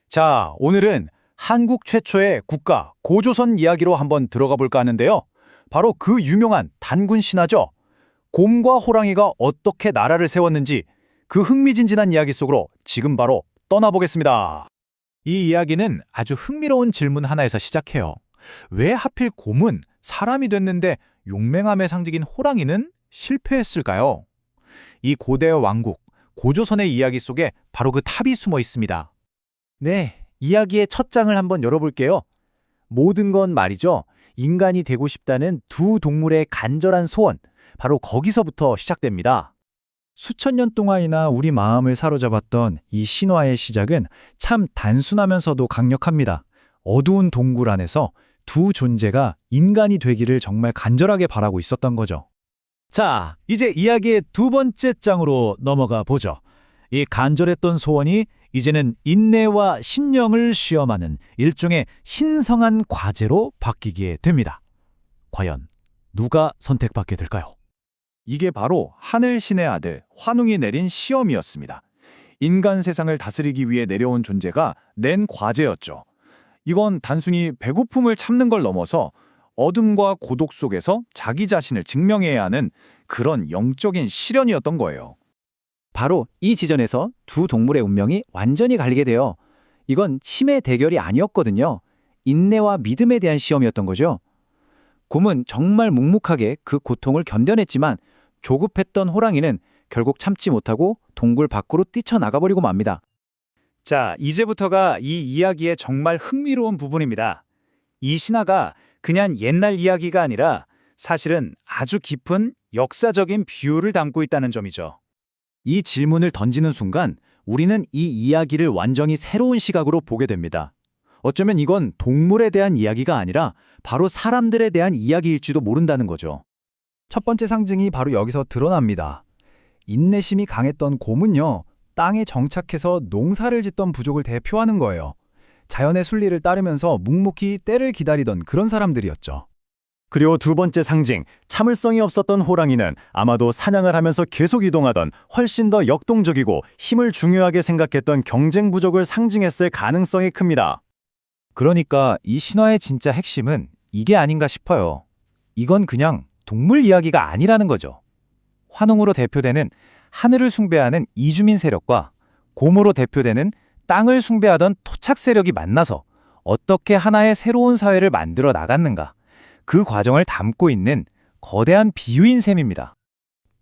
자, 오늘은 한국 최초의 국가 고조선 이야기로 한번 들어가 볼까 하는데요. 바로 그 유명한 단군 신화죠. 곰과 호랑이가 어떻게 나라를 세웠는지 그 흥미진진한 이야기 속으로 지금 바로 떠나보겠습니다. 이 이야기는 아주 흥미로운 질문 하나에서 시작해요. 왜 하필 곰은 사람이 됐는데 용맹함의 상징인 호랑이는 실패했을까요? 이 고대 왕국, 고조선의 이야기 속에 바로 그 탑이 숨어 있습니다. 네, 이야기의 첫 장을 한번 열어볼게요. 모든 건 말이죠. 인간이 되고 싶다는 두 동물의 간절한 소원, 바로 거기서부터 시작됩니다. 수천 년 동안이나 우리 마음을 사로잡았던 이 신화의 시작은 참 단순하면서도 강력합니다. 어두운 동굴 안에서 두 존재가 인간이 되기를 정말 간절하게 바라고 있었던 거죠. 자, 이제 이야기의 두 번째 장으로 넘어가 보죠. 이 간절했던 소원이 이제는 인내와 신령을 시험하는 일종의 신성한 과제로 바뀌게 됩니다. 과연 누가 선택받게 될까요? 이게 바로 하늘신의 아들 환웅이 내린 시험이었습니다. 인간 세상을 다스리기 위해 내려온 존재가 낸 과제였죠. 이건 단순히 배고픔을 참는 걸 넘어서 어둠과 고독 속에서 자기 자신을 증명해야 하는 그런 영적인 시련이었던 거예요. 바로 이 지점에서 두 동물의 운명이 완전히 갈리게 돼요. 이건 힘의 대결이 아니었거든요. 인내와 믿음에 대한 시험이었던 거죠. 곰은 정말 묵묵하게 그 고통을 견뎌냈지만 조급했던 호랑이는 결국 참지 못하고 동굴 밖으로 뛰쳐나가버리고 맙니다. 자, 이제부터가 이 이야기의 정말 흥미로운 부분입니다. 이 신화가 그냥 옛날 이야기가 아니라 사실은 아주 깊은 역사적인 비유를 담고 있다는 점이죠. 이 질문을 던지는 순간 우리는 이 이야기를 완전히 새로운 시각으로 보게 됩니다. 어쩌면 이건 동물에 대한 이야기가 아니라 바로 사람들에 대한 이야기일지도 모른다는 거죠. 첫 번째 상징이 바로 여기서 드러납니다. 인내심이 강했던 곰은요, 땅에 정착해서 농사를 짓던 부족을 대표하는 거예요. 자연의 순리를 따르면서 묵묵히 때를 기다리던 그런 사람들이었죠. 그리고 두 번째 상징, 참을성이 없었던 호랑이는 아마도 사냥을 하면서 계속 이동하던 훨씬 더 역동적이고 힘을 중요하게 생각했던 경쟁 부족을 상징했을 가능성이 큽니다. 그러니까 이 신화의 진짜 핵심은 이게 아닌가 싶어요. 이건 그냥 동물 이야기가 아니라는 거죠. 환웅으로 대표되는 하늘을 숭배하는 이주민 세력과 곰으로 대표되는 땅을 숭배하던 토착 세력이 만나서 어떻게 하나의 새로운 사회를 만들어 나갔는가, 그 과정을 담고 있는 거대한 비유인 셈입니다.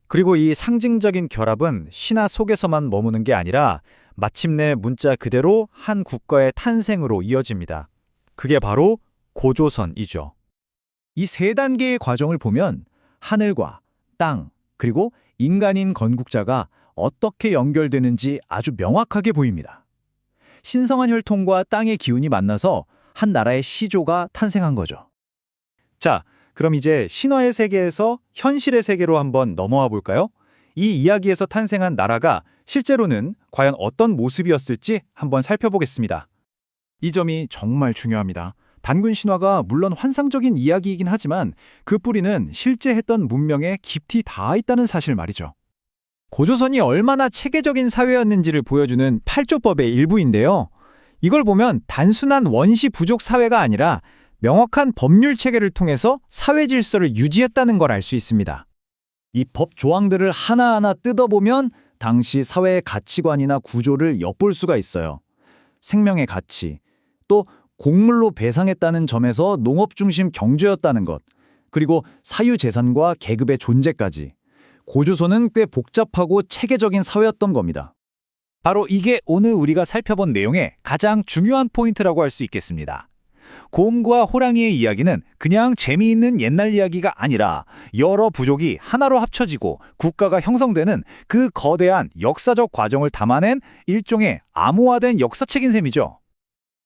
그리고 이 상징적인 결합은 신화 속에서만 머무는 게 아니라 마침내 문자 그대로 한 국가의 탄생으로 이어집니다. 그게 바로 고조선이죠. 이 세 단계의 과정을 보면 하늘과 땅, 그리고 인간인 건국자가 어떻게 연결되는지 아주 명확하게 보입니다. 신성한 혈통과 땅의 기운이 만나서 한 나라의 시조가 탄생한 거죠. 자, 그럼 이제 신화의 세계에서 현실의 세계로 한번 넘어와 볼까요? 이 이야기에서 탄생한 나라가 실제로는 과연 어떤 모습이었을지 한번 살펴보겠습니다. 이 점이 정말 중요합니다. 단군 신화가 물론 환상적인 이야기이긴 하지만 그 뿌리는 실제 했던 문명에 깊이 닿아 있다는 사실 말이죠. 고조선이 얼마나 체계적인 사회였는지를 보여주는 팔조법의 일부인데요. 이걸 보면 단순한 원시 부족 사회가 아니라 명확한 법률 체계를 통해서 사회 질서를 유지했다는 걸 알 수 있습니다. 이 법 조항들을 하나하나 뜯어보면 당시 사회의 가치관이나 구조를 엿볼 수가 있어요. 생명의 가치, 또 곡물로 배상했다는 점에서 농업 중심 경제였다는 것, 그리고 사유재산과 계급의 존재까지. 고조선은 꽤 복잡하고 체계적인 사회였던 겁니다. 바로 이게 오늘 우리가 살펴본 내용의 가장 중요한 포인트라고 할 수 있겠습니다. 곰과 호랑이의 이야기는 그냥 재미있는 옛날 이야기가 아니라 여러 부족이 하나로 합쳐지고 국가가 형성되는 그 거대한 역사적 과정을 담아낸 일종의 암호화된 역사책인 셈이죠.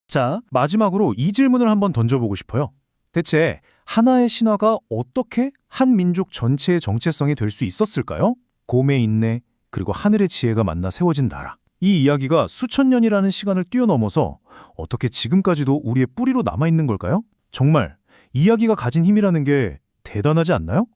자, 마지막으로 이 질문을 한번 던져보고 싶어요. 대체 하나의 신화가 어떻게 한 민족 전체의 정체성이 될 수 있었을까요? 곰의 인내, 그리고 하늘의 지혜가 만나 세워진 나라. 이 이야기가 수천 년이라는 시간을 뛰어넘어서 어떻게 지금까지도 우리의 뿌리로 남아있는 걸까요? 정말 이야기가 가진 힘이라는 게 대단하지 않나요?